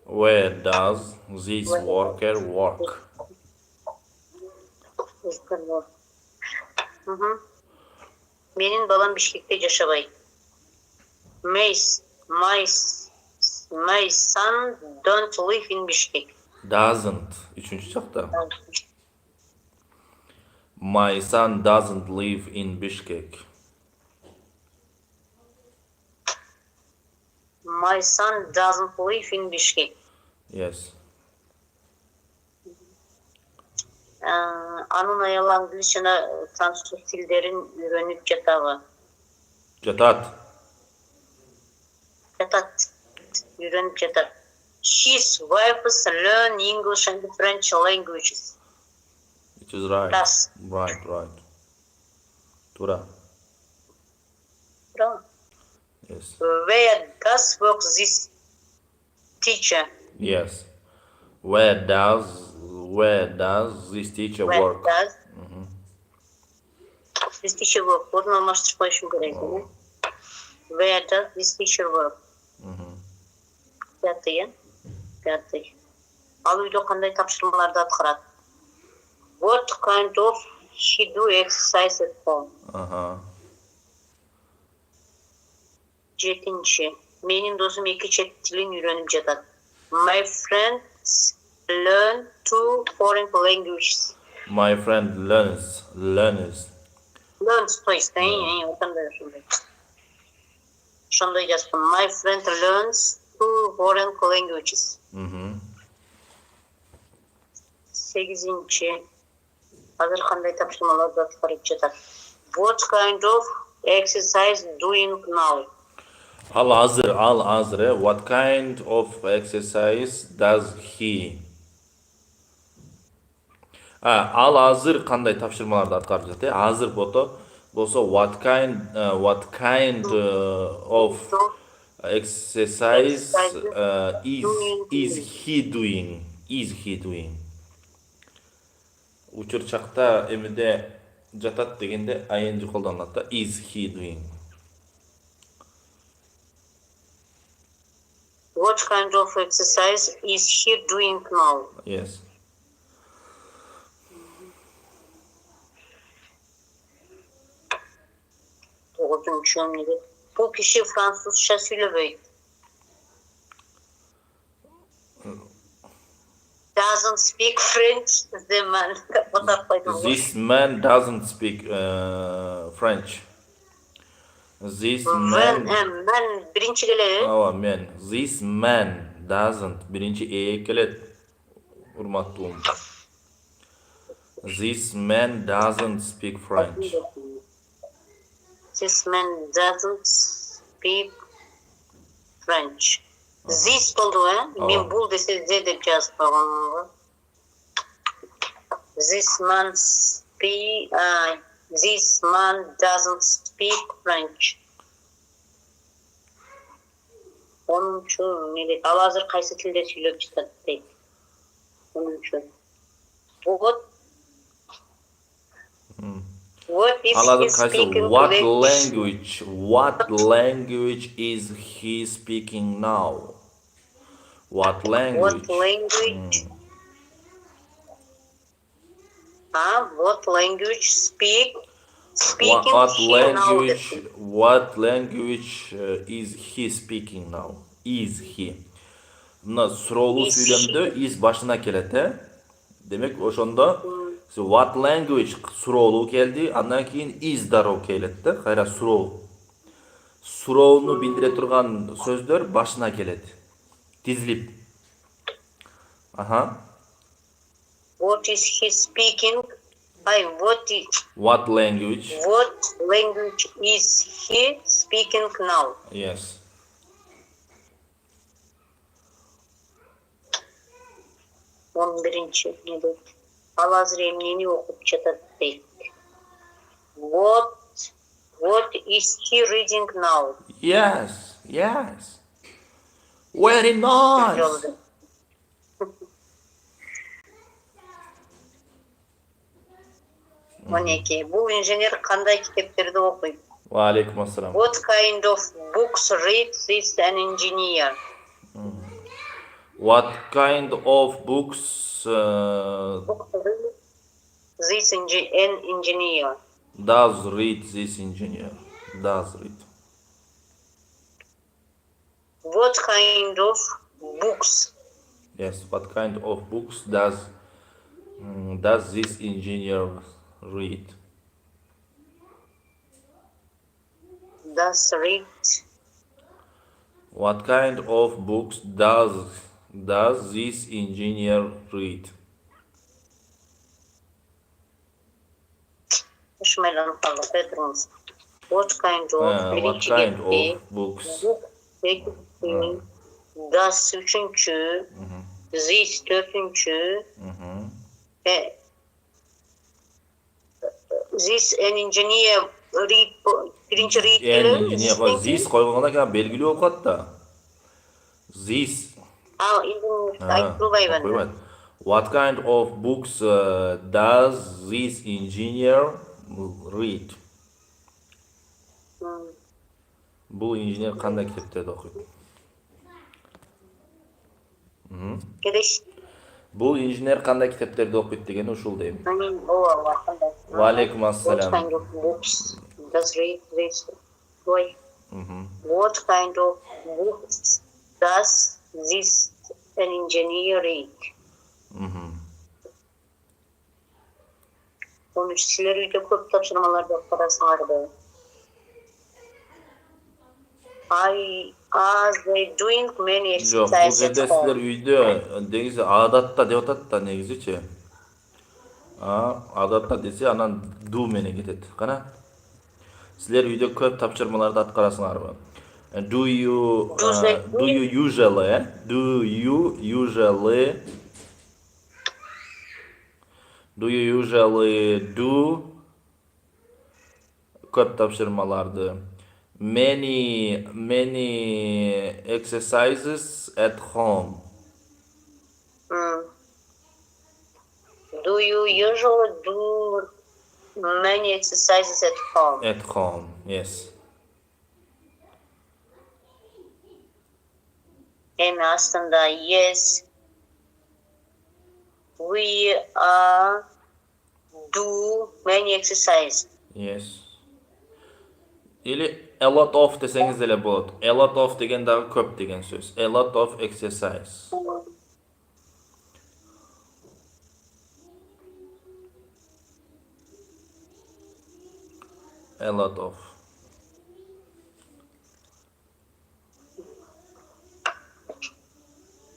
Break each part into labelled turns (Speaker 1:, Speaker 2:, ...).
Speaker 1: Where does this worker work?
Speaker 2: Менин балам Бишкекте жашабайт. My son don't live in Bishkek.
Speaker 1: Doesn't. Üçüncü çakta. My son doesn't live in Bishkek.
Speaker 2: My son doesn't live in Bishkek.
Speaker 1: Yes.
Speaker 2: Анын аялы англис жана француз тилдерин үйрөнүп жатабы?
Speaker 1: Жатат.
Speaker 2: Үйрөнүп жатат. His wives learn English and French languages.
Speaker 1: It is right.
Speaker 2: Does.
Speaker 1: Right. Tura. Yes.
Speaker 2: Where does work this teacher?
Speaker 1: Yes. Where does this teacher work?
Speaker 2: Where does this teacher work? Bunu almashtırıp koyuşum gerek. Where does this teacher work? Пятый. Ал үйдө кандай тапшырмаларды аткарат? What kind of he do exercise at home? Жетинчи. Менин досум эки чет тилин үйрөнүп жатат. My friends learn two foreign languages.
Speaker 1: My friend learns.
Speaker 2: Learns, то есть, ошондой жаздым. My friend learns two foreign languages. Сегизинчи. Азыр кандай тапшырмаларды аткарып жатат? What kind of exercise doing now?
Speaker 1: Al hazır. What kind of exercise does he? Al hazır kандай тапшырмаларды аткарып жатат? Hazır болсо what kind of exercise is he doing? Учурчакта эмеде жатат дегенде ing колдонулат да. Is he doing?
Speaker 2: What kind of exercise is he doing now?
Speaker 1: Yes.
Speaker 2: Bu kişi Fransızca söylemiyor. Doesn't speak French.
Speaker 1: This man doesn't speak French. This man.
Speaker 2: Birinci gele.
Speaker 1: Man. This man doesn't. Birinci kelet. Urmattuğum. This man doesn't speak French.
Speaker 2: This man doesn't speak French. This oldu men bul dese Z dep жазып койгонмун. This man doesn't speak French. Onun üçün nedir? Al hazır kayсы tilde söylep жатат дейт. Onun üçün. What is he speaking?
Speaker 1: What language is he speaking now? What language?
Speaker 2: What language? What language speaking
Speaker 1: What language is he speaking now? Is he? Mına suroолуу сүйлөмдө is башына келет, Демек ошондо what language суроолуу келди, андан кийин is дароо келет да, кайра суроо. Суроону билдире турган сөздөр башына келет. Тизилип.
Speaker 2: What is he speaking?
Speaker 1: What language?
Speaker 2: What language is he speaking now?
Speaker 1: Yes.
Speaker 2: Он birinci ne dedi? Al hazır emniyeni okup жатат deyt. What is he reading now?
Speaker 1: Yes. Very nice.
Speaker 2: 12. Bu injener kандай kitaplarda okuyup?
Speaker 1: Wa alaikum assalam.
Speaker 2: What kind of books reads this an engineer?
Speaker 1: What kind of books
Speaker 2: this engineer?
Speaker 1: does read this engineer? Does read.
Speaker 2: What kind of books?
Speaker 1: Yes. What kind of books does this engineer read?
Speaker 2: Does read?
Speaker 1: What kind of books does this engineer read?
Speaker 2: Düşmeyelim kaldı. Bedrooms. What kind of
Speaker 1: What kind of books?
Speaker 2: Birinci das üçüncü, this dördüncü, this an engineer read birinci read
Speaker 1: Engineer was this koyulganda keyin belgili okut da. This.
Speaker 2: Aytılбайбы.
Speaker 1: What kind of books does this engineer read? Bu engineer qanday kitaplarda o'qiydi?
Speaker 2: Kedeş.
Speaker 1: Bu engineer qanday kitaplarda o'qiydi degani ушул deymi.
Speaker 2: Va
Speaker 1: alaykum assalam.
Speaker 2: What kind of books does read this boy? What kind of books does this an engineer read? Onun için sizler uyda köp tapşırmalarda karasınlardı. As they doing many
Speaker 1: Yok, bu
Speaker 2: exercises
Speaker 1: жерде
Speaker 2: at
Speaker 1: силер
Speaker 2: home.
Speaker 1: үйдө негизи адатта деп атат да негизичи. Адатта десе анан do менен кетет. Кана? Силер үйдө көп тапшырмаларды аткарасыңарбы? Do you usually do көп тапшырмаларды? Many exercises at home.
Speaker 2: Do you usually do many exercises at home?
Speaker 1: At home, yes.
Speaker 2: Hem aslında yes. We do many exercises.
Speaker 1: Yes. Или a lot of deseniz dele bolot. A lot of degen dagı köp degen söz. A lot of exercise. A lot of.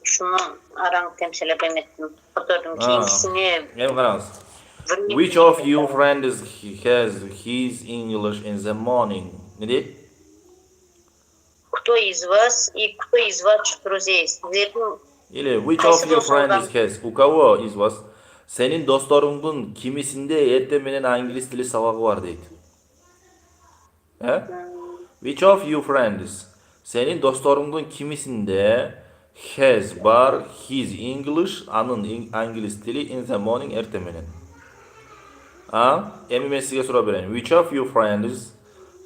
Speaker 2: Şunu aranı temsil edemedim. Oturdum ki ikisini.
Speaker 1: Hem qarаңыз. Which of you friends has his English in the morning? Ne deyip?
Speaker 2: Кто из вас и кто из ваших друзей? Sizlerin
Speaker 1: Или which of your friends has? У кого из вас? Senin dostlarının kimisinde ertemenen İngiliz dili sabahı var deydi. Which of you friends? Senin dostlarının kimisinde has bar his English anın İngiliz dili in the morning ertemenen. Emi men sizge so'rab berayin. Which of you friends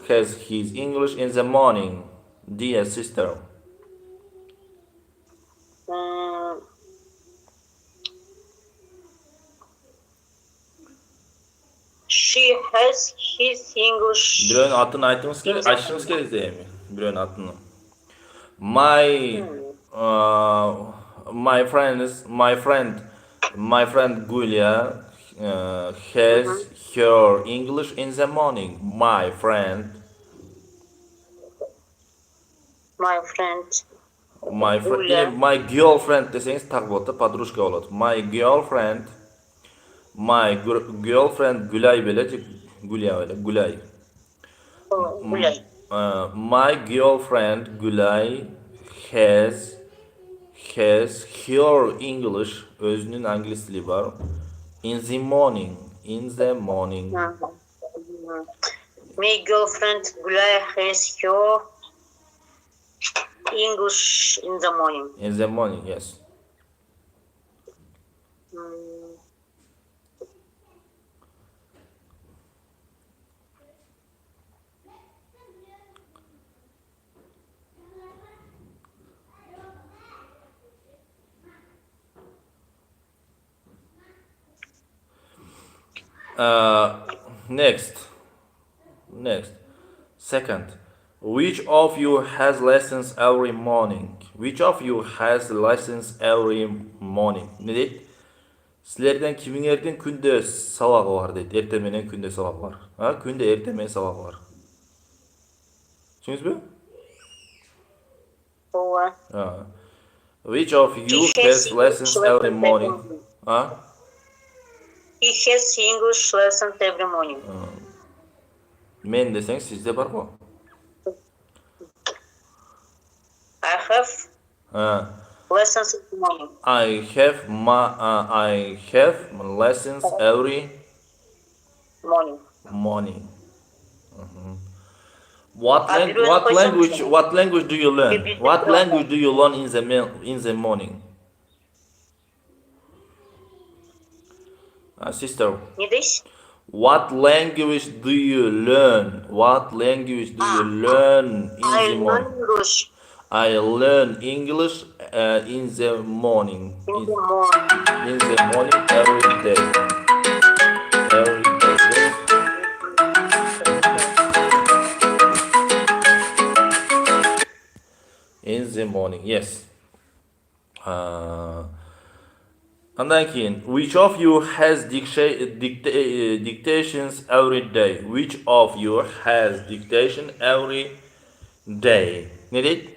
Speaker 1: has his English in the morning, dear sister?
Speaker 2: She has his English.
Speaker 1: Biro'nun atını açtınız gerek değil mi? Biro'nun atını. My friend Julia has her English in the morning. My friend,
Speaker 2: Julia.
Speaker 1: my girlfriend deseniz tak bo'ladi, подружка bo'ladi. My girlfriend Gulay beləcək. Gulay. My girlfriend Gulay has her English, özünün İngiliz dili var. In the morning.
Speaker 2: My girlfriend Gulay has her English in the morning.
Speaker 1: In the morning, yes. Next. Next. Second. Which of you has lessons every morning? Which of you has lessons every morning? Ne deydi? Sizlerden kimingердин күндө сабагы бар deydi. Эртең менен күндө сабагы бар. Күндө эртең менен сабагы бар. Түшүндүңүзбү?
Speaker 2: Ооба.
Speaker 1: Which of you has lessons every morning?
Speaker 2: He has English lessons every morning.
Speaker 1: Men desең sizde бар го.
Speaker 2: I have lessons every morning.
Speaker 1: I have lessons every morning. What language do you learn? What language do you learn in the morning? Sister.
Speaker 2: Ne deysiz?
Speaker 1: What language do you learn? What language do you learn in the morning?
Speaker 2: English.
Speaker 1: I learn English in the morning.
Speaker 2: In the morning.
Speaker 1: In the morning every day. Every day. In the morning, yes. Andan keyin, which of you has dictations every day? Which of you has dictation every day? Ne deydi?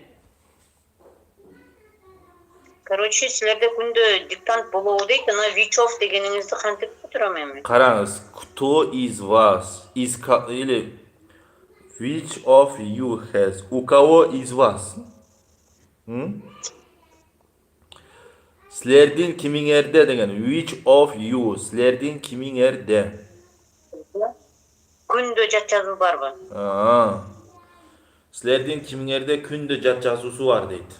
Speaker 2: Короче, силерде күндө диктант болобу дейт, ана which of дегениңизди кантип туруам эми?
Speaker 1: Караңыз, кто из вас, или which of you has, у кого из вас? Силердин кимиңерде деген, which of you, силердин кимиңерде?
Speaker 2: Күндө жат жазуу барбы?
Speaker 1: Силердин кимиңерде күндө жат жазуусу бар дейт.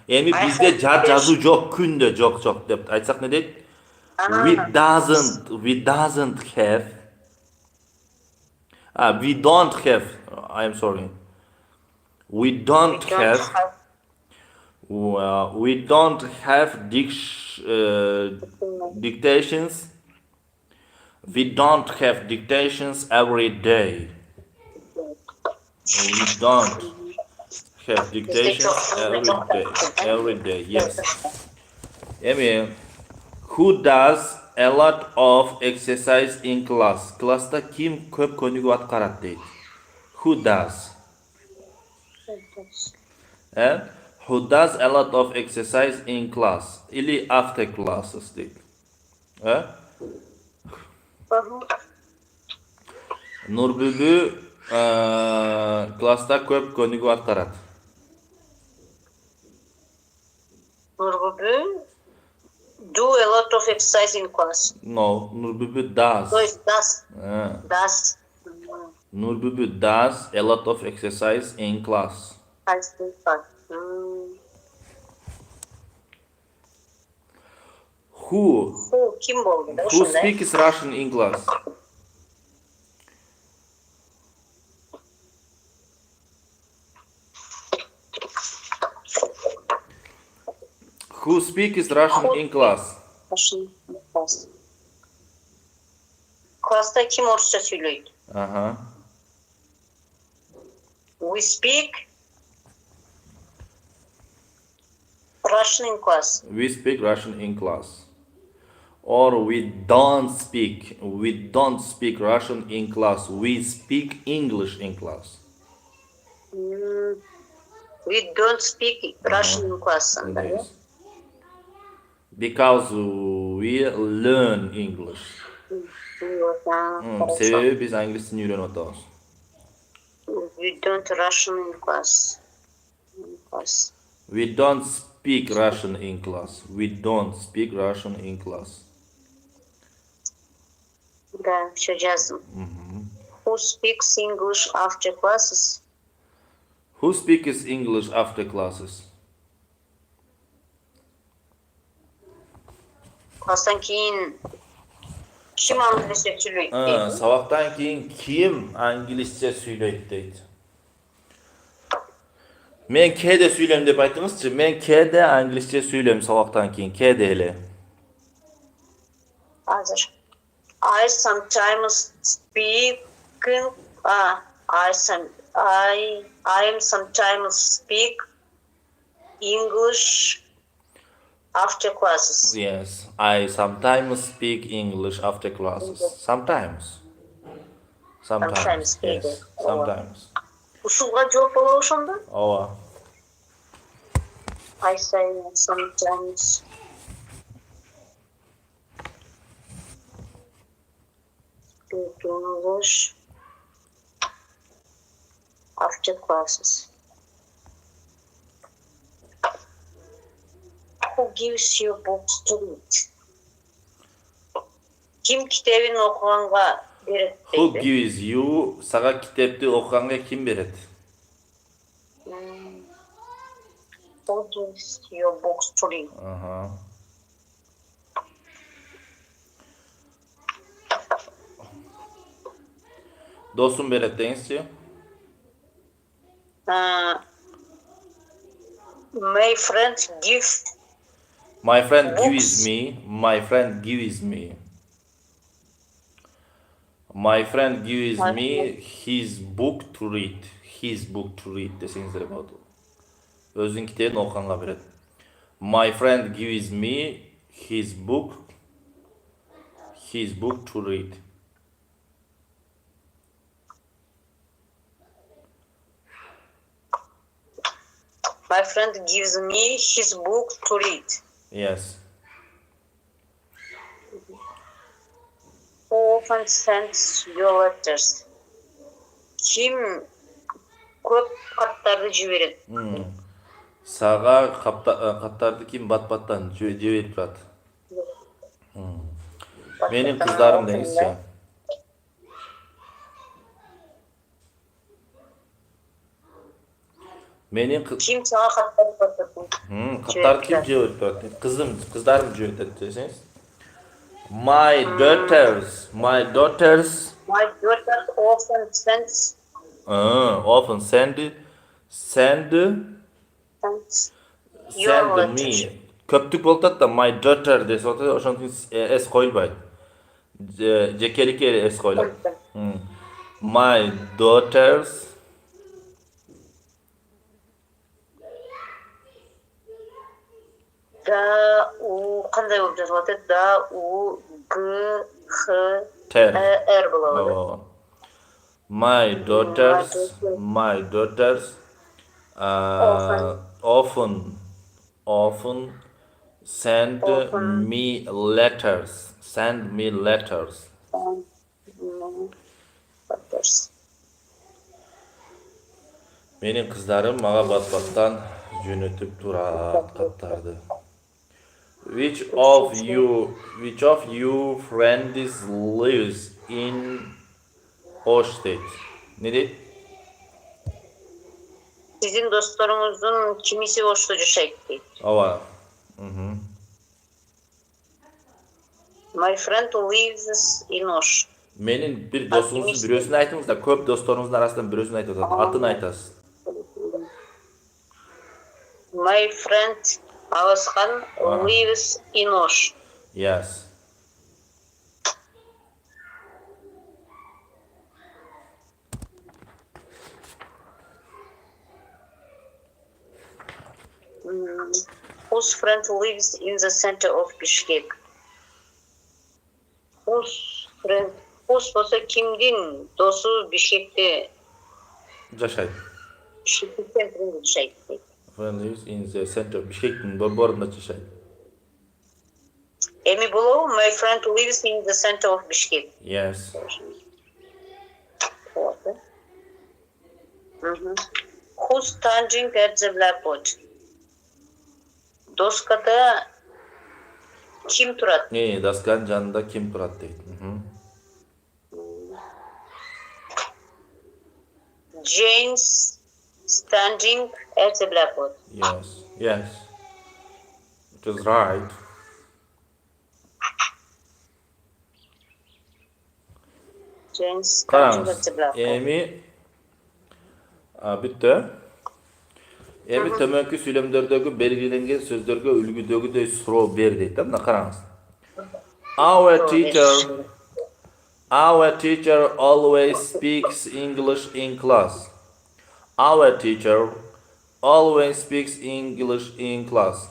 Speaker 1: Эми бизде жат жазуу жок, күндө жок деп айтсак не дейт? We don't have. We don't have. I'm sorry. We don't have dictations. We don't have dictations every day. We don't have dictations every day. Yes. Who does a lot of exercise in class? Класста ким көп көнүгүү аткарат дейт. Who does? Who does a lot of exercise in class? Или after classes deydi. Нурбүбү класста көп көнүгүү аткарат.
Speaker 2: Нурбүбү do a lot of exercise in class.
Speaker 1: No, Nurbubu does.
Speaker 2: So it does. Does.
Speaker 1: Nurbubu does a lot of exercise in class. Who speaks Russian in class? Who speaks Russian in class?
Speaker 2: Russian in class. Класста ким орусча сүйлөйт? We speak Russian in class.
Speaker 1: We speak Russian in class. Or we don't speak Russian in class. We speak English in class.
Speaker 2: We don't speak Russian in class.
Speaker 1: Yes. Because we learn English. Себеби биз англис тилин үйрөнүп атабыз.
Speaker 2: We don't Russian in class.
Speaker 1: We don't speak Russian in class. We don't speak Russian in class.
Speaker 2: Да, всё жаздым. Who speaks English after classes?
Speaker 1: Who speaks English after classes?
Speaker 2: Класстан кийин ким англисче сүйлөйт?
Speaker 1: Сабактан кийин ким англисче сүйлөйт дейт. Мен кээде сүйлөм деп айтыңызчы. Мен кээде англисче сүйлөм сабактан кийин, кээде эле.
Speaker 2: Hazır. I sometimes speak. I am sometimes speak English after classes.
Speaker 1: Yes, I sometimes speak English after classes. Sometimes.
Speaker 2: Sometimes
Speaker 1: Yes,
Speaker 2: deydi.
Speaker 1: sometimes.
Speaker 2: Usulga cevap ola ошондо?
Speaker 1: Ооба.
Speaker 2: I say sometimes speak English after classes. Who gives you books to read? Kim kitabını okuганга берет
Speaker 1: Who
Speaker 2: deydi.
Speaker 1: gives you? Сага китепти окуганга ким берет?
Speaker 2: Who gives you books to read?
Speaker 1: Aha. Dostum beret deyiңizчи.
Speaker 2: My friend give
Speaker 1: My friend
Speaker 2: Books.
Speaker 1: gives me. My friend gives me. My friend gives
Speaker 2: My
Speaker 1: me
Speaker 2: friend.
Speaker 1: his book to read. His book to read desеңиздер болот. Өзүнүн китебин окуганга берет. My friend gives me his book to read.
Speaker 2: My friend gives me his book to read.
Speaker 1: Yes.
Speaker 2: Who often sends your letters? Kim көп каттарды жиберет?
Speaker 1: Сага каттарды ким бат-баттан жиберип турат? Менин кыздарым деңизчи. Менин
Speaker 2: Kim sana каттарды баттат?
Speaker 1: каттарды ким жиберип турат? Кыздарым жиберет десеңиз. My daughters
Speaker 2: My daughter often send
Speaker 1: send
Speaker 2: your
Speaker 1: me.
Speaker 2: letter.
Speaker 1: Köptük болуп атат да my daughter десе атат, ошондун s коюлбайт. Жекеликке s коюлат. My daughters
Speaker 2: Да, у кандай болуп жазылат? Да, у, г, х,
Speaker 1: Ter.
Speaker 2: р болот.
Speaker 1: Oh. My daughters often send me letters. Send me letters. Менин кыздарым мага бат-баттан жөнөтүп турат каттарды. Which of you friends lives in Oshted? Ne deydi?
Speaker 2: Sizin dostlarınızın kimisi Oş'ta жашайт дейт.
Speaker 1: Ооба.
Speaker 2: My friend lives in Osh.
Speaker 1: Менин bir dostumuzun бирөөсүн айтыңыз да, көп досторыңыздын арасынан бирөөсүн айтып атат. Атын айтасыз.
Speaker 2: My friend Авасхан lives in Osh.
Speaker 1: Yes.
Speaker 2: Whose friend lives in the center of Bishkek? Whose болсо кимдин досу Бишкекте
Speaker 1: Жашайт.
Speaker 2: Бишкектин центринде жашайт дейт.
Speaker 1: Friend lives in the center. Бишкектин борборунда жашайт.
Speaker 2: Эми болобу? My friend lives in the center of Bishkek.
Speaker 1: Yes.
Speaker 2: Who's standing at the blackboard? Доскада ким турат?
Speaker 1: Досканын жанында ким турат дейт.
Speaker 2: Jane's standing at the blackboard.
Speaker 1: Yes. It is right.
Speaker 2: Jane's standing at the
Speaker 1: Караңыз.
Speaker 2: blackboard.
Speaker 1: Эми бүттү. Эми төмөнкү сүйлөмдөрдөгү белгиленген сөздөргө үлгүдөгүдөй суроо бер дейт да. Мына караңыз. Our teacher Our teacher always speaks English in class. Our teacher always speaks English in class.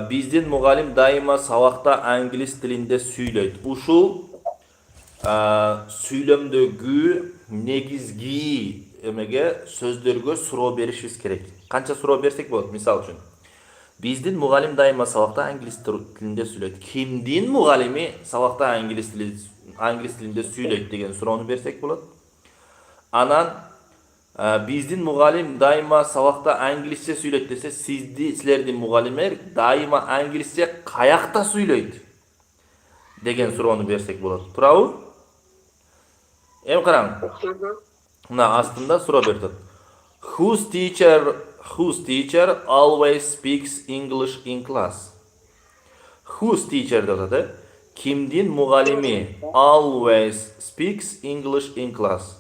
Speaker 1: Биздин мугалим дайыма сабакта англис тилинде сүйлөйт. Ушул сүйлөмдөгү негизги эмеге сөздөргө суроо беришибиз керек. Канча суроо берсек болот? Мисал үчүн, биздин мугалим дайыма сабакта англис тилинде сүйлөйт. Кимдин мугалими сабакта англис тилинде сүйлөйт деген суроону берсек болот. Анан биздин мугалим дайыма сабакта англисче сүйлөйт десе, силердин мугалимер дайыма англисче каякта сүйлөйт деген суроону берсек болот. Туурабы? Эми караң. Мына астында суроо берип атат. Whose teacher always speaks English in class? Whose teacher деп атат. Кимдин мугалими always speaks English in class?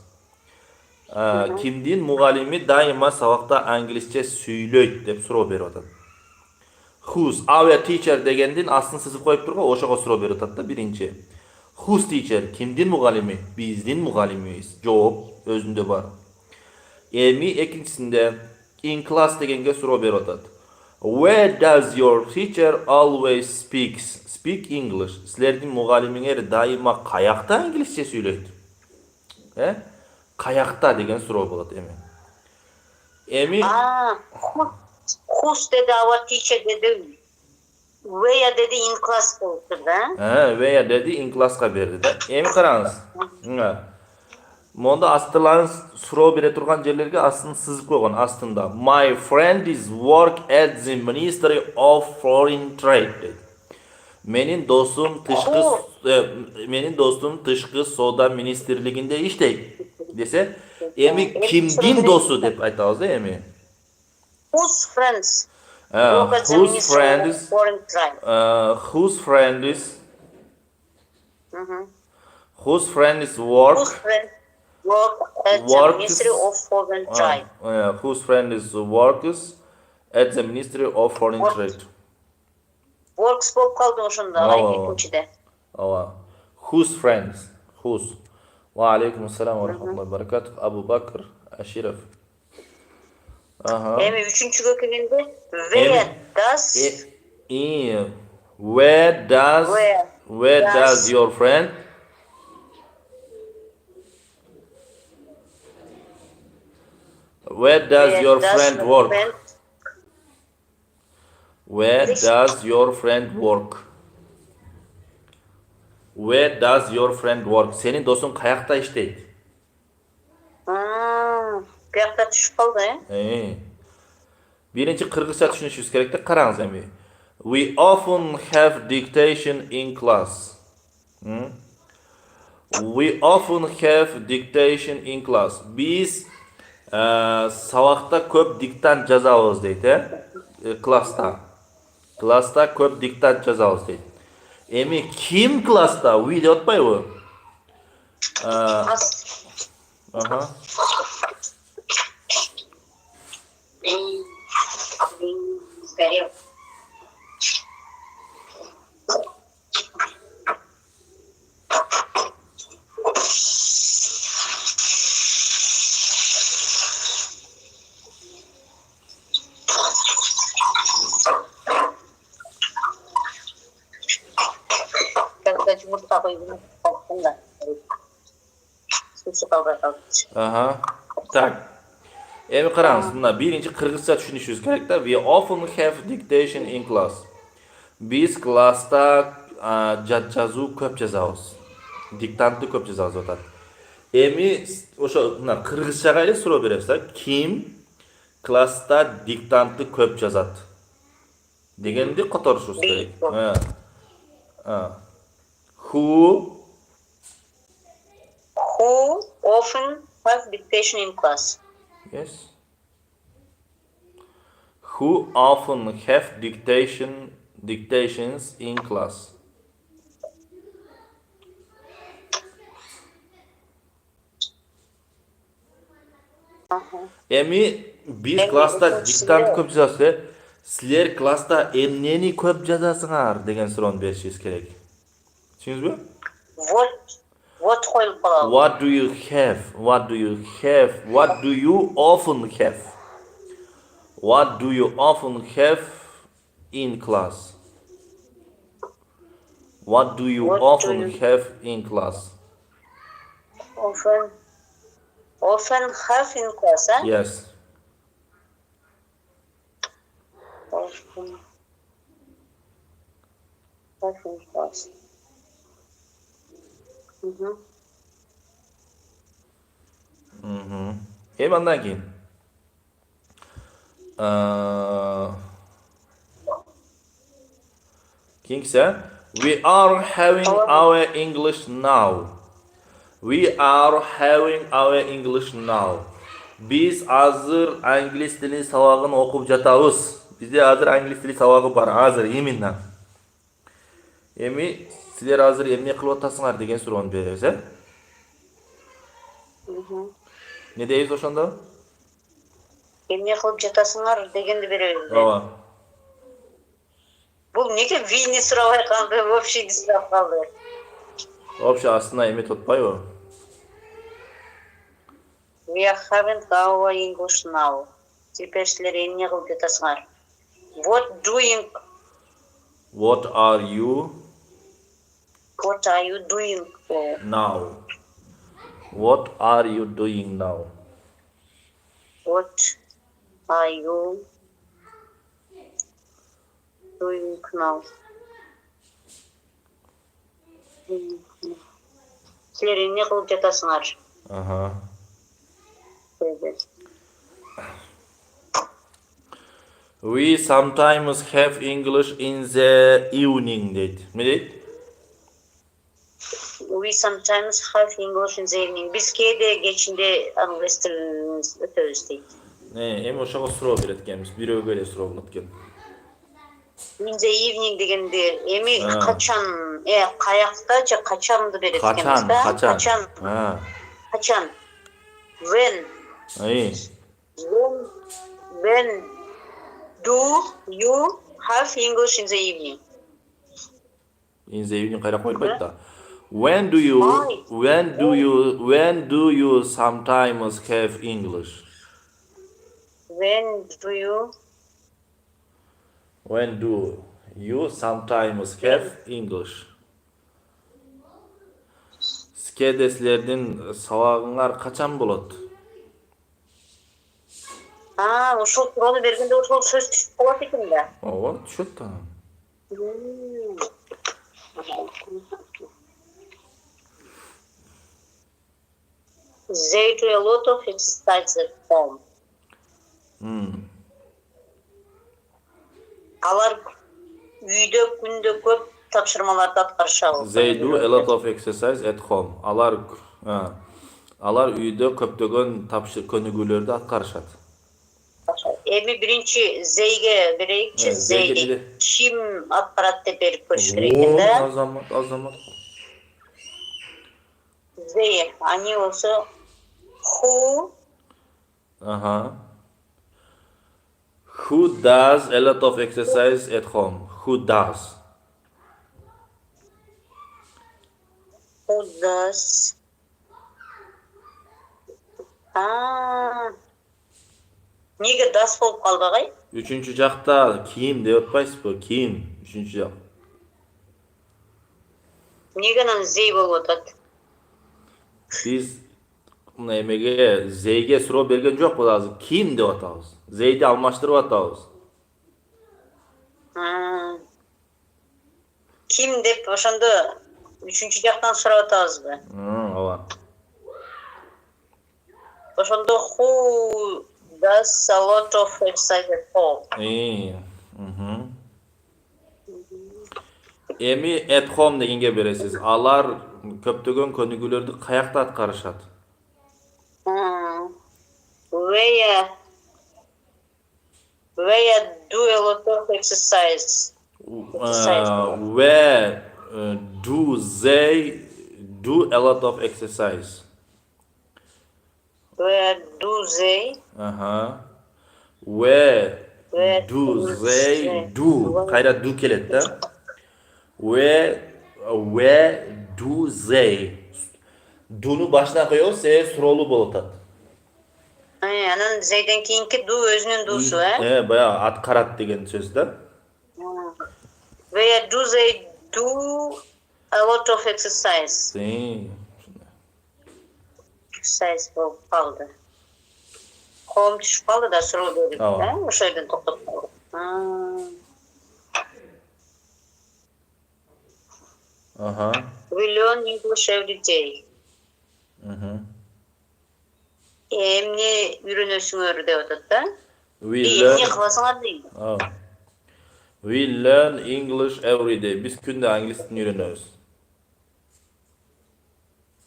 Speaker 1: Кимдин мугалими дайыма сабакта англисче сүйлөйт деп суроо берип атат. Whose, our teacher дегендин астын сызып коюп турго, ошого суроо берип атат да биринчи. Whose teacher, кимдин мугалими? Биздин мугалимибиз. Жооп өзүндө бар. Эми экинчисинде in class дегенге суроо берип атат. Where does your teacher always speak English? Силердин мугалимиңер дайыма каякта англисче сүйлөйт? Каякта деген суроо болот эми.
Speaker 2: Whose dedi, our teacher dedi. Where dedi in class болду да?
Speaker 1: Where dedi in class'ка берди да. Эми караңыз. Монда астыларыңыз суроо бере турган жерлерге астын сызып койгон. Астында My friend is work at the Ministry of Foreign Trade. Менин достум тышкы соода министрлигинде иштейт десе, эми кимдин досу деп айтабыз да эми.
Speaker 2: Whose friends?
Speaker 1: Whose friend is work at the Ministry of Foreign Trade. Whose friend is works at the Ministry of Foreign Trade.
Speaker 2: Works болуп калды ошондо экинчиде.
Speaker 1: Ооба. Whose friends? Whose? Wa alaikum assalam wa rahmatullahi wa barakatuh. Abu Bakr Ashirov.
Speaker 2: Эми үчүнчүгө келгенде where does
Speaker 1: your friend Where does your friend work? Where does your friend work? Where does your friend work? Senin dostun kayakta iштейт?
Speaker 2: Каякта түшүп калды,
Speaker 1: Биринчи кыргызча түшүнүшүбүз керек да, караңыз эми. We often have dictation in class. We often have dictation in class. Биз сабакта көп диктант жазабыз дейт, класста. Класста көп диктант жазабыз дейт. Эми ким класста? We деп атпайбы? Так. Эми караңыз, мына биринчи кыргызча түшүнүшүбүз керек да. We often have dictation in class. Биз класста жазуу көп жазабыз. Диктантты көп жазабыз деп атат. Эми ошо мына кыргызчага эле суроо беребиз да. Ким класста диктантты көп жазат? Дегенди которушубуз керек. Who
Speaker 2: often have dictation in class?
Speaker 1: Yes. Who often have dictations in class? Эми биз класста диктант көп жазабыз. Силер класста эмнени көп жазасыңар деген суроону беришибиз керек. Түсіндіңіз бе?
Speaker 2: What koyup kalalım.
Speaker 1: What do you have? What do you have? What do you often have? What do you often have in class? What do you
Speaker 2: What do
Speaker 1: often
Speaker 2: you-
Speaker 1: have in class?
Speaker 2: Often have in class, huh?
Speaker 1: Yes.
Speaker 2: Often have in class.
Speaker 1: Hem andan keyin. Kingsa, we are having our English now. We are having our English now. Biz hazır Anglис tili sabagын okup жатабыз. Bizde hazır Anglис tili sabagı бар. Hazır именно. Эми силер азыр эмне кылып атасыңар деген суроону беребиз, э? Не дейбиз ошондо?
Speaker 2: Эмне кылып жатасыңар дегенди беребиз.
Speaker 1: Ооба.
Speaker 2: Бул неге вийни сурабай калды, вообще сурап калды.
Speaker 1: Вообще астына эме тотпайбы?
Speaker 2: We are having our English now. Теперь силер эмне кылып жатасыңар? What doing?
Speaker 1: What are you
Speaker 2: What are you doing?
Speaker 1: now? What are you doing now?
Speaker 2: What are you doing now? Силер эмне кылып жатасыңар?
Speaker 1: Ага. We sometimes have English in the evening, deydi. Ne deydi?
Speaker 2: We sometimes have English in the evening. Biz кейде кечинде англис тилин өтөбүз дейт.
Speaker 1: Эми ошого суроо берет экенбиз. Бирөөгө эле суроо болот экен.
Speaker 2: In the evening дегенде эми качан, каякта же качанды берет экенбиз да?
Speaker 1: Качан.
Speaker 2: Качан. When? When do you have English in the evening?
Speaker 1: In the evening кайра койбойт да. When do you sometimes have English?
Speaker 2: When do
Speaker 1: you sometimes have English? Сизге силердин сабагыңар качан болот?
Speaker 2: Ошол суроону бергенде ошол сөз түшүп калат экен да.
Speaker 1: Ооба, түшөт да.
Speaker 2: They do a lot of exercise at home. Алар үйдө күндө көп тапшырмаларды аткарышабы.
Speaker 1: They do a lot of exercise at home. Алар үйдө көптөгөн көнүгүүлөрдү аткарышат.
Speaker 2: Эми биринчи зейге берейикчи. Зейди ким аткарат деп берип көрүш керек экен да.
Speaker 1: Азамат.
Speaker 2: Зей, они also who
Speaker 1: Who does a lot of exercise at home? Who does?
Speaker 2: Неге дас болуп калды агай?
Speaker 1: Үчүнчү жакта кийим деп атпайсызбы? Кийим, үчүнчү жак.
Speaker 2: Неге анан зей болуп атат?
Speaker 1: Биз мына эмеге зейге суроо берген жокпуз азыр. Кийим деп атабыз. Зейди алмаштырып атабыз.
Speaker 2: Ким деп ошондо үчүнчү жактан сурап атабызбы?
Speaker 1: Ооба.
Speaker 2: Ошондо who does a lot of exercise at home.
Speaker 1: Эми at home дегенге бересиз. Алар көптөгөн көнүгүүлөрдү каякта аткарышат?
Speaker 2: Where do a lot of exercise?
Speaker 1: Where do they do a lot of exercise?
Speaker 2: Where do they?
Speaker 1: Where do they do? Кайра do келет да. Where Where do they? Do'nu başına koyuyor, se surolu bolot at.
Speaker 2: Анан зейден кийинки ду өзүнүн дуусу,
Speaker 1: Bayağı at karat degen söz da.
Speaker 2: Where do they do a lot of exercise?
Speaker 1: Sim.
Speaker 2: Exercise болуп калды. Коом түшүп калды да суроо берип,
Speaker 1: Ооба.
Speaker 2: ошол жерден токтоп калды.
Speaker 1: Aha.
Speaker 2: We learn English every day. Эмне үйрөнөсүңөр деп атат да.
Speaker 1: We
Speaker 2: Эмне
Speaker 1: learn.
Speaker 2: кыласыңар дейт.
Speaker 1: We learn English every day. Biz günde İngiliz dilini öğreniyoruz.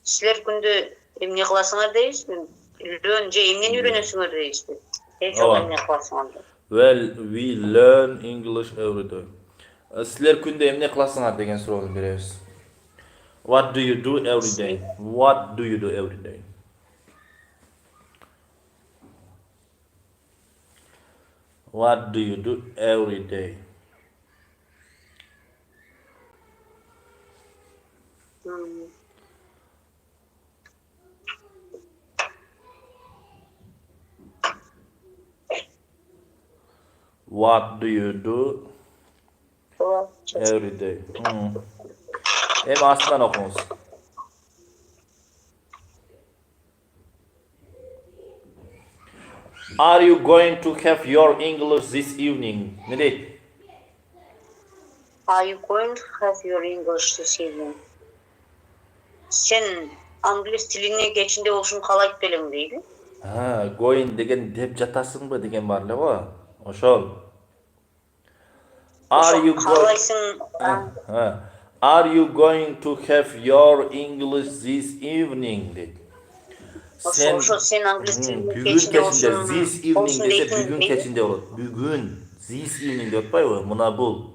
Speaker 2: Силер күндө эмне кыласыңар дейсизби? Learn же эмнени үйрөнөсүңөр дейсизби? Жок
Speaker 1: Ооба.
Speaker 2: эмне кыласыңар деп.
Speaker 1: Well, we learn English every day. Sizler günde emne kılasınlar degen sorunu berебиз. What do you do every day? What do you do every day? What do you do every day? What do you do every day? Hem aslan okunuz. Are you going to have your English this evening? Ne deydi?
Speaker 2: Are you going to have your English this evening? Sen Anglис тилине кечинде болушун каалайт белең дейди.
Speaker 1: Going degen dep jatasыңбы деген бар эле го. Ошол. Are you going? Are you going to have your English this evening? Dedi.
Speaker 2: Sen Anglис тилине
Speaker 1: Бүгүн
Speaker 2: кечинде
Speaker 1: кечинде this evening dese
Speaker 2: дейтин
Speaker 1: бүгүн
Speaker 2: дейди.
Speaker 1: кечинде болот. Бүгүн this evening деп атпайбы? Мына бул.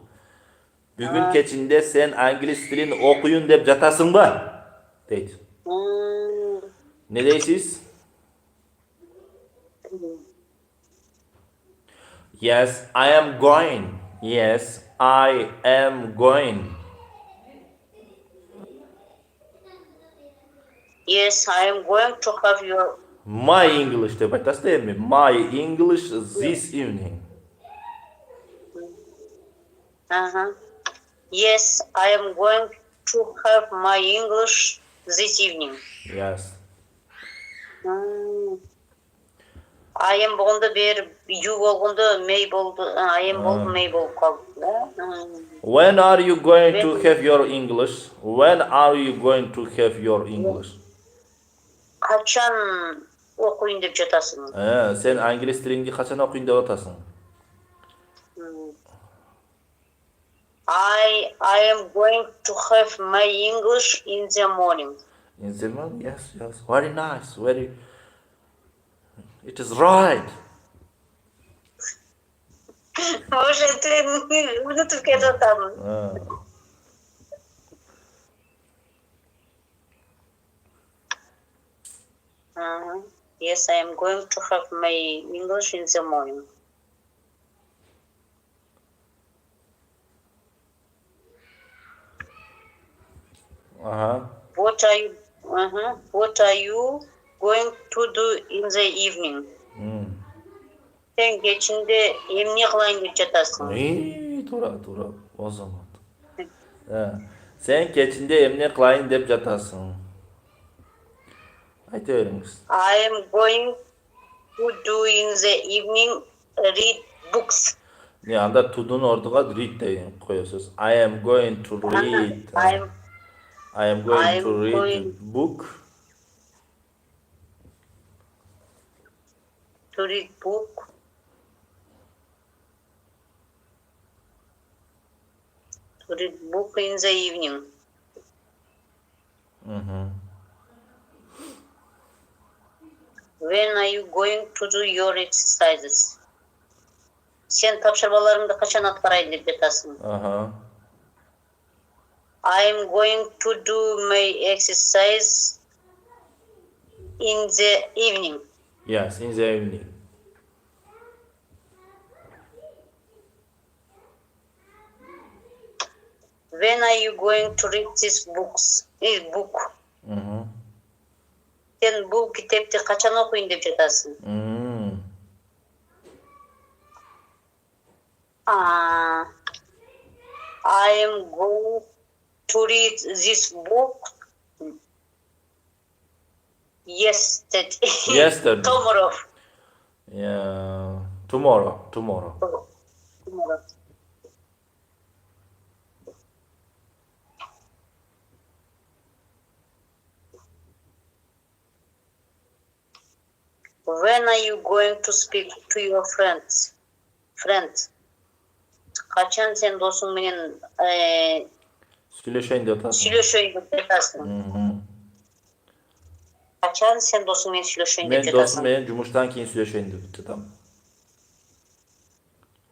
Speaker 1: Бүгүн кечинде сен англис тилин окуйун деп жатасыңбы? Дейт. Ne deysiz? Yes, I am going. Yes, I am going.
Speaker 2: Yes, I am going to have your
Speaker 1: My English деп айтасыз değil mi? My English this evening.
Speaker 2: Yes, I am going to have my English this evening.
Speaker 1: Yes.
Speaker 2: I am болгондо бери you болгондо may болду. I am болду may болуп калды.
Speaker 1: When are you going to have your English? When are you going to have your English?
Speaker 2: Качан окуйун деп жатасың?
Speaker 1: Sen angliz tilini kaçan okuyun деп atasың?
Speaker 2: I am going to have my English in the morning.
Speaker 1: In the morning? Yes, yes. Very nice. Very. It is right.
Speaker 2: Может, ты унутуп кетип атамын. Yes, I am going to have my English in the morning. What are you going to do in the evening? Sen geçinde emne kılayın деп жатасың?
Speaker 1: Тура. O zaman. Sen keçinde emne kılayın деп жатасың? Ayta berіңiz.
Speaker 2: I am going to do in the evening read books.
Speaker 1: Ne anda to'dun orduga read degan qo'yasiz. I am going to read. I am going to read book.
Speaker 2: To read book. To read book in the evening. When are you going to do your exercises? Sen тапшырмаларыңды качан аткарайын деп жатасың? I am going to do my exercise in the evening.
Speaker 1: Yes, in the evening.
Speaker 2: When are you going to read this book? Sen bu kitapты качан окуйун деп жатасың? I am going to read this book yesterday. Tomorrow.
Speaker 1: Yeah, tomorrow.
Speaker 2: Tomorrow. When are you going to speak to your friends? Качан сен досуң менен
Speaker 1: Сүйлөшөйүн деп атасың.
Speaker 2: Сүйлөшөйүн деп жатасың. Качан сен досуң менен сүйлөшөйүн деп жатасың?
Speaker 1: Мен досум менен жумуштан кийин сүйлөшөйүн деп жатам.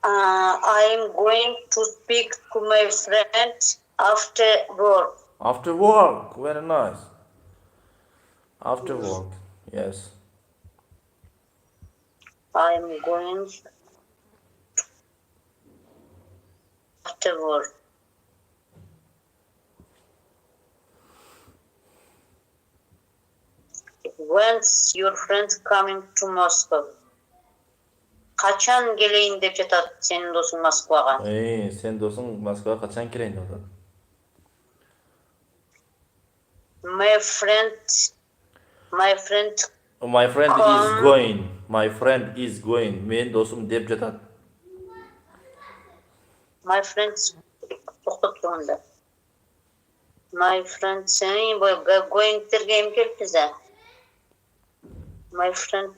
Speaker 2: I am going to speak to my friend after work.
Speaker 1: After work, very nice. After work, yes.
Speaker 2: I am going after work. When's your friend coming to Moscow? Качан келейин деп жатат сенин досуң Москвага?
Speaker 1: Сен досуң Москвага качан келейин деп атат?
Speaker 2: My friend
Speaker 1: is going. My friend is going. Мен досум деп жатат.
Speaker 2: My friends токтоп турганда. My friend saying going терге эми келип бизе. My friend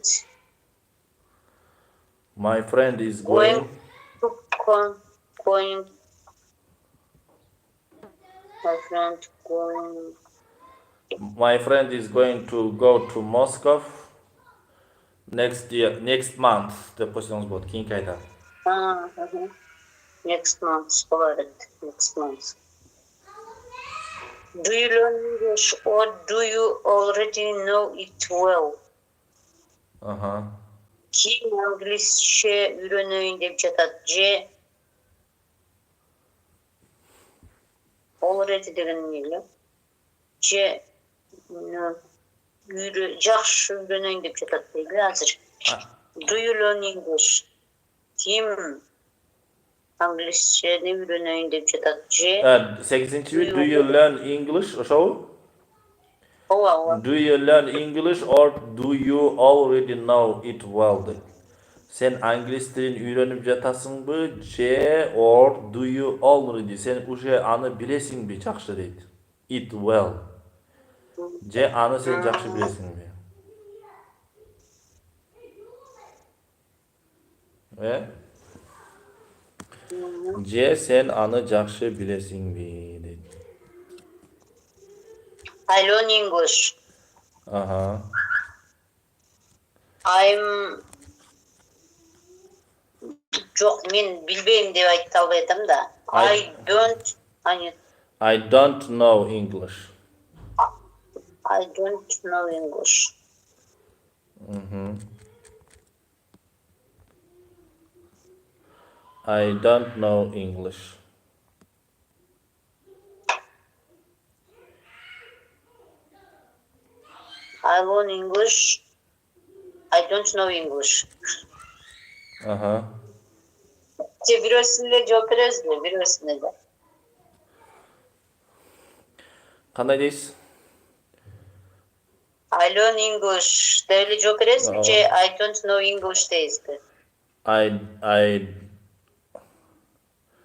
Speaker 1: is going.
Speaker 2: Going.
Speaker 1: My friend is going to go to Moscow next month. Деп койсоңуз болот. Кийинки айда.
Speaker 2: Next month. Next month. Do you learn English or do you already know it well? Ким англисче үйрөнөйүн деп жатат же already деген эмне эле? Же жакшы үйрөнөйүн деп жатат дейли азыр. Do you learn English? Ким англисчени үйрөнөйүн деп жатат же
Speaker 1: 8-чи do you learn English? Ошо?
Speaker 2: Ооба.
Speaker 1: Do you learn English or do you already know it well? Sen англис тилин үйрөнүп жатасыңбы же or do you already sen уже аны билесиңби жакшы дейт. It well. Же аны сен жакшы билесиңби? Же сен аны жакшы билесиңби дейт.
Speaker 2: I learn English. Жок, мен билбейм деп айта албайм да. I
Speaker 1: don't know English.
Speaker 2: I don't know English.
Speaker 1: I don't know English.
Speaker 2: I learn English. I don't know English. Бирөөсүнө жооп бересизби? Бирөөсүнө да.
Speaker 1: Кандай дейсиз?
Speaker 2: I learn English. Деп эле жооп бересизби же I don't know English дейсизби?
Speaker 1: I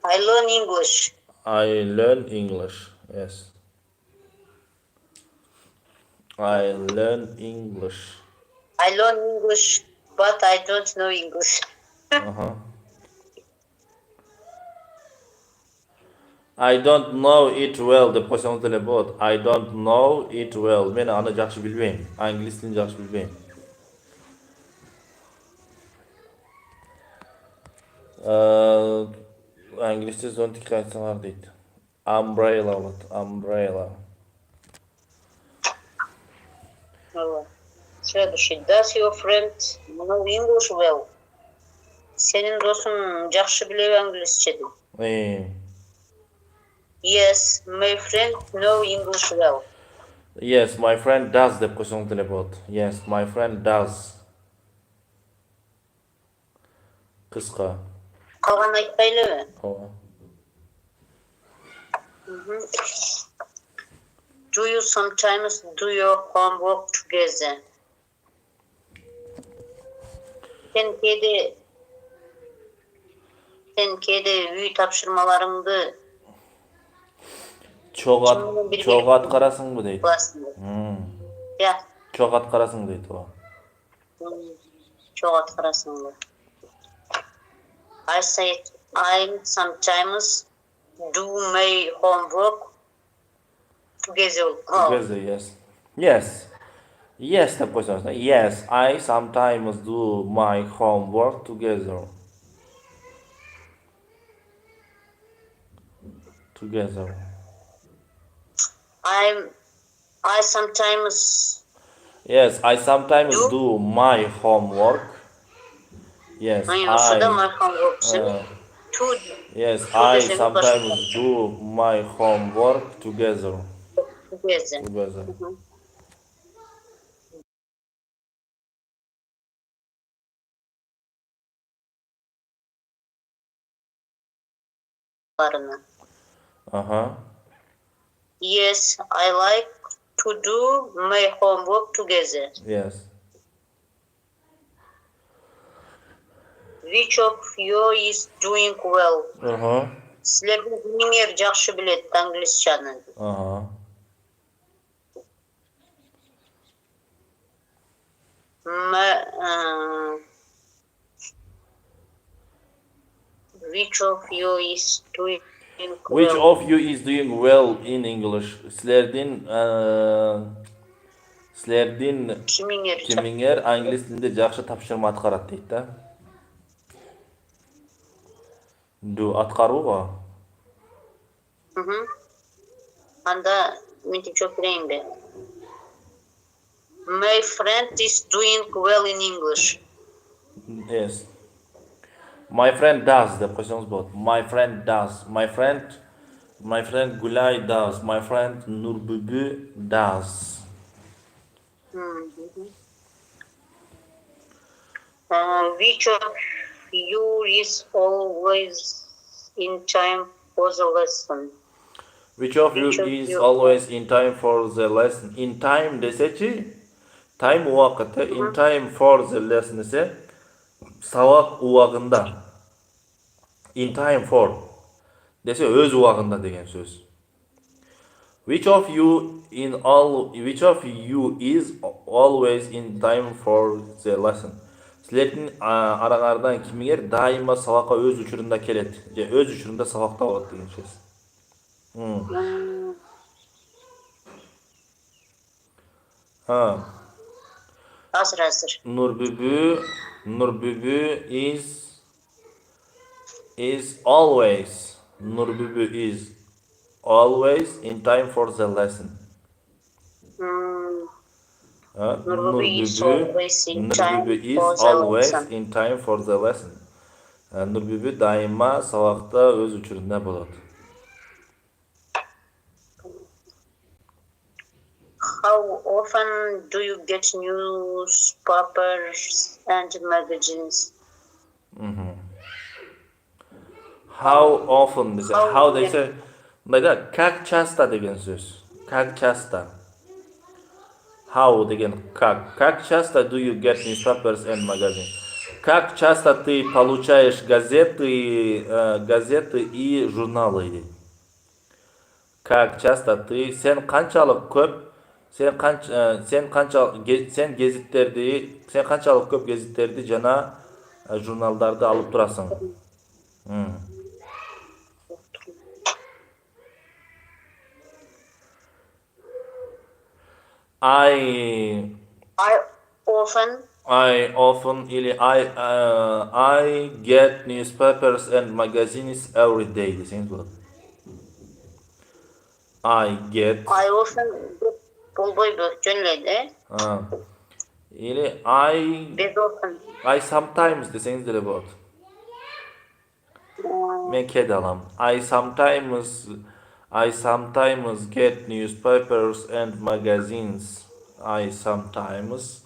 Speaker 2: learn English.
Speaker 1: I learn English. Yes. I learn English.
Speaker 2: I learn English, but I don't know English.
Speaker 1: I don't know it well деп койсоңуз деле болот. I don't know it well. Мен аны жакшы билбейм. Англис тилин жакшы билбейм. Англисче зонтикти айтсаңар дейт. Umbrella болот. Umbrella.
Speaker 2: Следующий. Does your friend know English well? Сенин досуң жакшы билеби англисче? Yes, my friend know English well.
Speaker 1: Yes, my friend does deb qo'shsang bo'ladi. Yes, my friend does. Qisqa.
Speaker 2: Қалған айтпайлы.
Speaker 1: Ооба.
Speaker 2: Do you sometimes do your homework together? Sen кейде үй тапшырмаларыңды
Speaker 1: Чоң аткарасыңбы дейт.
Speaker 2: классында. Я,
Speaker 1: Чоң аткарасың дейт ооба.
Speaker 2: чоң аткарасыңбы. I said I sometimes do my homework together.
Speaker 1: Together, yes. Yes. Yes deb qo'ysangiz. Yes, I sometimes do my homework together. Together.
Speaker 2: I sometimes
Speaker 1: Yes, I sometimes do my homework. Yes,
Speaker 2: шуда my homework.
Speaker 1: yes, I sometimes do my homework together.
Speaker 2: Together. Yes, I like to do my homework together.
Speaker 1: Yes.
Speaker 2: Which of you is doing well? Силердин кимиңер жакшы билет англисчаны? Which of you is doing well?
Speaker 1: Which of you is doing well in English? Sizlerden kimingер angliz tilinde жақсы тапшырма атқарат дейді да. Do атқаруға.
Speaker 2: Анда мен çok bileyim be. My friend is doing well in English.
Speaker 1: Yes. My friend does деп қойсаңыз болады. My friend does. My friend Gulay does. My friend Nurbubu does.
Speaker 2: Which of you is always in time for the lesson?
Speaker 1: Which of you is always in time for the lesson? In time desечи, time уақыты, in time for the lesson ise сабақ уақытында. In time for dese öz uağında деген söz. Which of you is always in time for the lesson? Sizlerдің араңардан кимигер дайыма сабаққа өз учурунда келет, же өз учурунда сабақта болот деген сөз.
Speaker 2: Hazır.
Speaker 1: Nurbubu is always in time for the lesson. Nurbubu is always in time for the lesson. Nurbubu daima sabaqta öz uchurunda bo'ladi.
Speaker 2: How often do you get newspapers and magazines?
Speaker 1: How often dese, how dese, mındayda как часто деген сөз. Как часто. How деген как часто do you get newspapers and magazines? Как часто ты получаешь газеты и журналы? Как часто ты сен канчалык көп гезиттерди жана журналдарды алып турасың? I get newspapers and magazines every day. Desеңiz болады. I often
Speaker 2: болбойбу, жөнлөйдү.
Speaker 1: Или I sometimes desеңиz деле болот. Men kedi alam. I I sometimes get newspapers and magazines. I sometimes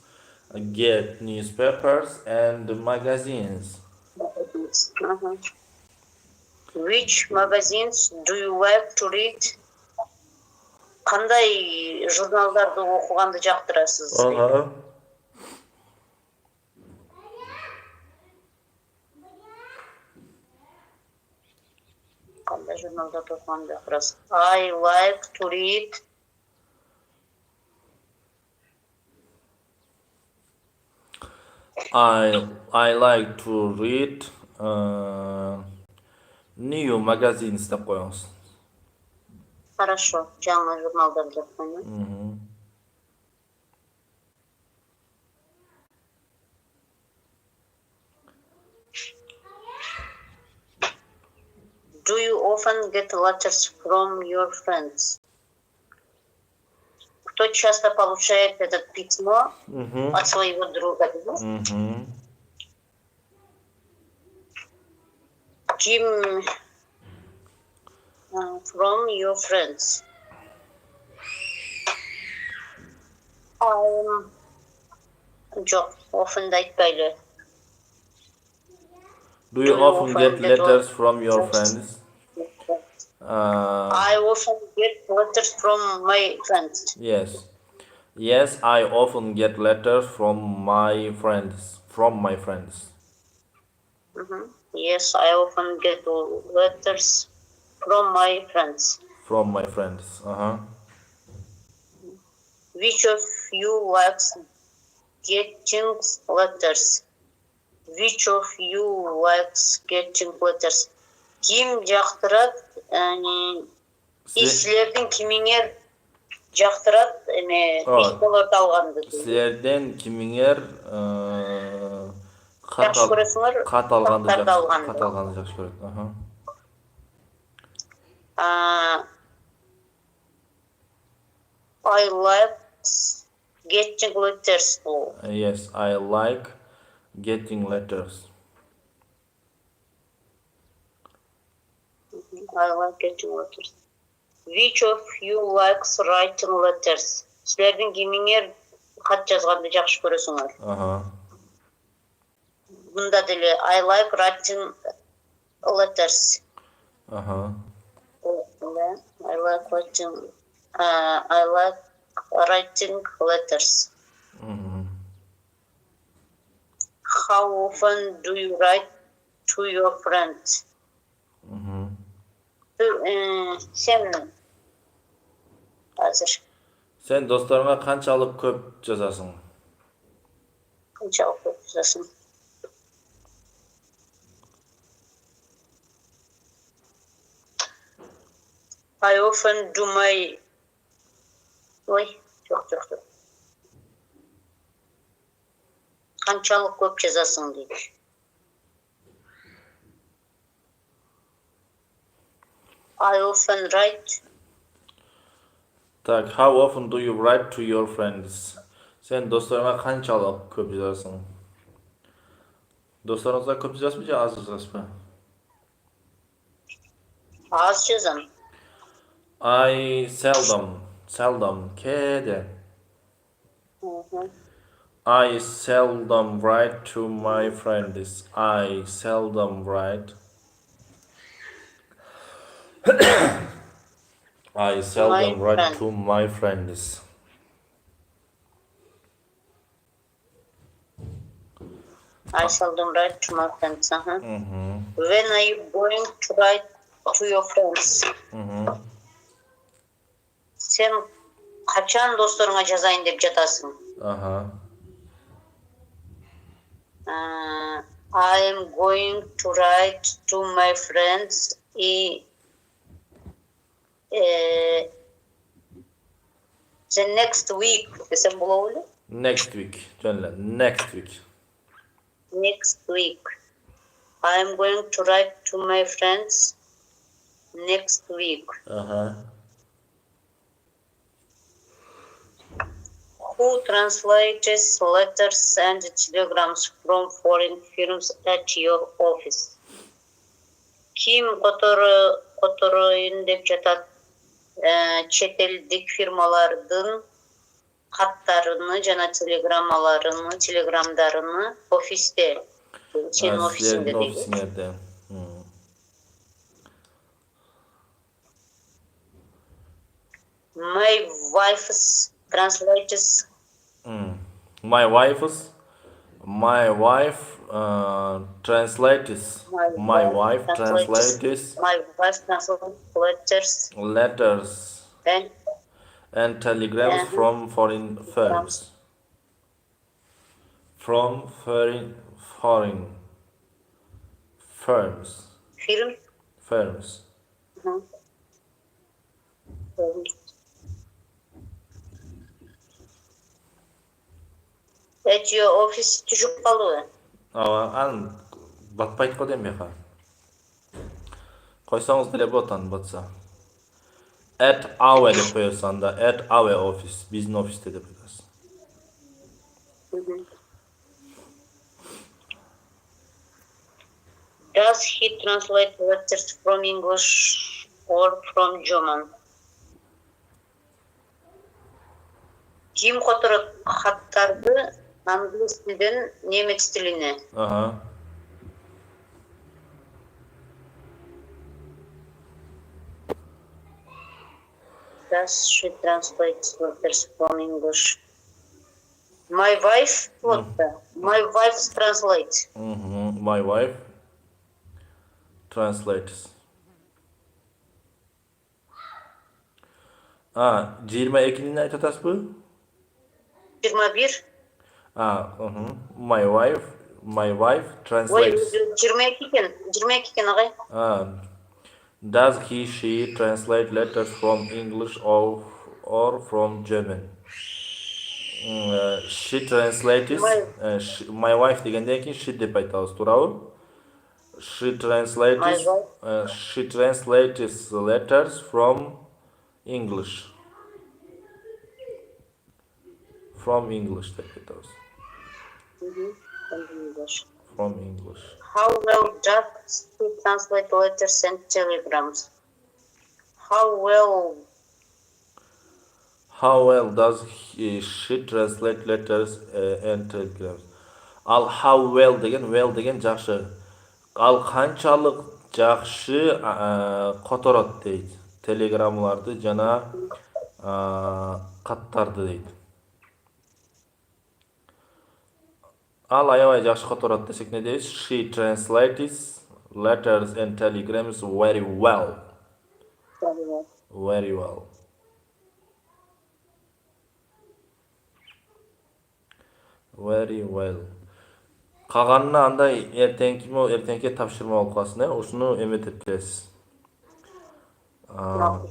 Speaker 1: get newspapers and magazines.
Speaker 2: Uh-huh. Which magazines do you like to read? Кандай журналдарды окуганды жактырасыз? Кандай журналдарды окуганды жактырасыз? I like to read.
Speaker 1: I like to read new magazines деп коюңуз.
Speaker 2: Хорошо, жаңы журналдарды деп коюңуз. Do you often get letters from your friends? Кто часто получает это письмо от своего друга? Ким from your friends? Жоқ, often айтпайлы.
Speaker 1: Do you often get letters from your friends?
Speaker 2: I often get letters from my friends.
Speaker 1: Yes. Yes, I often get letters from my friends.
Speaker 2: Yes, I often get letters from my friends. Which of you likes getting letters? Which of you likes getting letters? Ким жактырат? Силердин кимиңер жактырат письмолорду алганды?
Speaker 1: Силерден кимиңер кат алганды жакшы көрөт.
Speaker 2: I like getting letters.
Speaker 1: Yes, I like getting letters.
Speaker 2: I like getting letters. Which of you likes writing letters? Силердин кимиңер кат жазганды жакшы көрөсүңөр? Бунда деле I like writing letters. I like writing letters. How often do you write to your friends?
Speaker 1: Sen dostlarına канчалык көп жазасың?
Speaker 2: Канчалык көп жазасың? I often do my... Жоқ. Канчалык көп жазасың дейді. I often write.
Speaker 1: Так, how often do you write to your friends? Sen dostlarına канчалык көп жазасың? Dostlarınızla көп жазасың же аз жазасың?
Speaker 2: Аз жазам.
Speaker 1: I seldom кээде. I seldom write to my friends. I seldom write to my friends.
Speaker 2: I seldom write to my friends. When are you going to write to your friends? Sen качан досторыңа жазайын деп жатасың? I am going to write to my friends the next week. Desem болобу?
Speaker 1: Next week.
Speaker 2: Next week. I am going to write to my friends next week. Who translates letters and telegrams from foreign firms at your office? Ким которойын деп жатат чет элдик фирмалардын каттарыны жана телеграмдарыны офисте, сенин офисиңде
Speaker 1: Sizlerin
Speaker 2: дейт.
Speaker 1: ofisingerde.
Speaker 2: My wife's translates.
Speaker 1: My wife's My wife translates. My wife translates
Speaker 2: My wife translates
Speaker 1: letters
Speaker 2: and
Speaker 1: and telegrams from foreign firms. From foreign firms.
Speaker 2: film.
Speaker 1: Firms.
Speaker 2: At your office түшүп калдыбы?
Speaker 1: Ан батпайт го дейм бияка. Койсоңуз деле болот аны батса. At our деп коесуз анда. At our office. Биздин офисте деп коесуз.
Speaker 2: Does he translate letters from English or from German? Ким которот хаттарды англис тилден немец тилине? Does she translate letters from English? My wife, what? My wife translates.
Speaker 1: My wife translates. 22'ni ayt atasызбы?
Speaker 2: 21.
Speaker 1: My wife translates.
Speaker 2: 22 кен агай.
Speaker 1: Does she translate letters from English or from German? She translates. My wife дегенден кийин she деп айтабыз, туурабы? She translates letters from English. From English деп айтабыз. From English.
Speaker 2: How well does he translate letters and telegrams? How well
Speaker 1: does she translate letters and telegrams? Al how well деген жакшы. Ал канчалык жакшы которот дейт. Телеграммаларды жана каттарды дейт. Ал аябай жакшы которот десек не дейбиз? She translates letters and telegrams very well. Very well. Very well. Каганына андай эртеңки тапшырма болуп калсын, ушуну эметип келесиз.
Speaker 2: жооп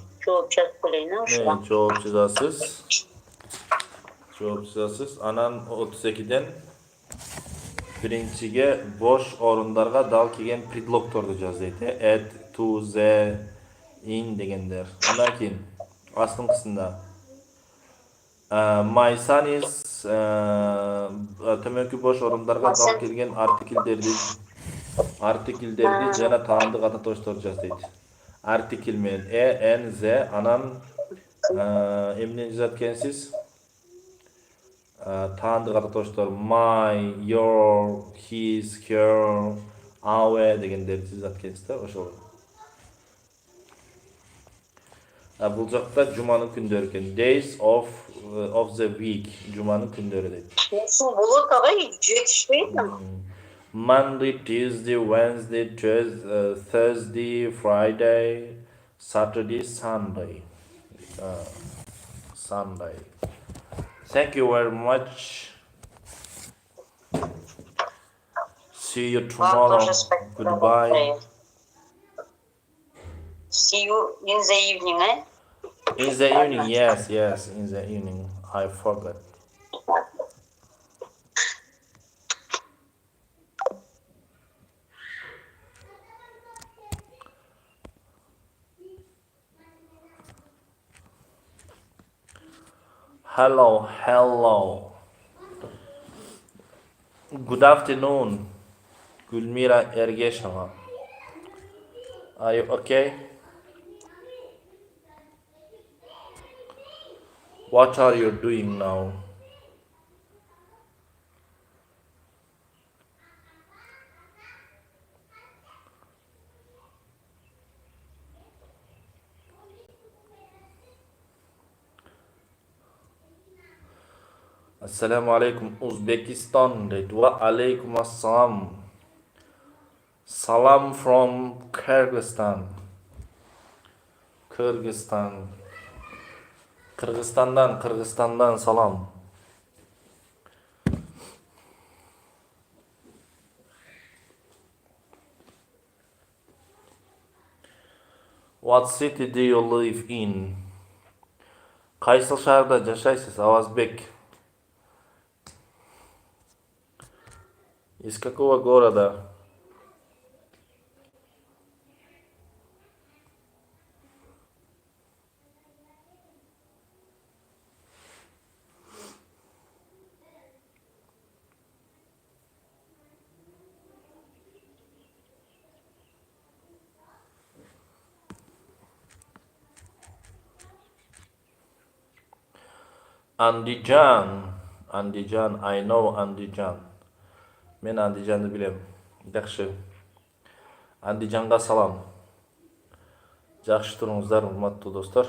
Speaker 2: жазып келейин, ушуга.
Speaker 1: Жооп жазасыз. Анан 32ден биринчиге бош орундарга дал келген предлогторду жазайт. At, to, the, in дегендер. Андан кийин астыңкысында my son is төмөнкү бош орундарга дал келген артиклдерди жана таандык ататошторду жазайт. Артикл менен n, the, анан эмнени жазат экенсиз? Таандык ататоштор my, your, his, her, our дегендерди жазат экенсиз да, ошол. Бул жакта жуманын күндөрү экен. Days of the week. Жуманын күндөрү дейт.
Speaker 2: Ушул болот агай, жетишпейт.
Speaker 1: Monday, Tuesday, Wednesday, Thursday, Friday, Saturday, Sunday. Sunday. Thank you very much. See you tomorrow. Goodbye.
Speaker 2: See you in the evening, eh?
Speaker 1: In the evening, yes, in the evening. I forgot. Hello. Good afternoon, Gulmira Ergeshova. Are you okay? What are you doing now? Assalamu alaikum Uzbekistan deydi. Wa alaikum assalam. Salam from Kyrgyzstan. Kyrgyzstan. Kırgızistan'dan salam. What city do you live in? Кайсы шаарда жашайсыз, Авазбек? Из какого города? Andijan. Andijan, I know Andijan. Мен Андижанды билем. Жакшы. Андижанга салам. Жакшы туруңуздар, урматтуу достор.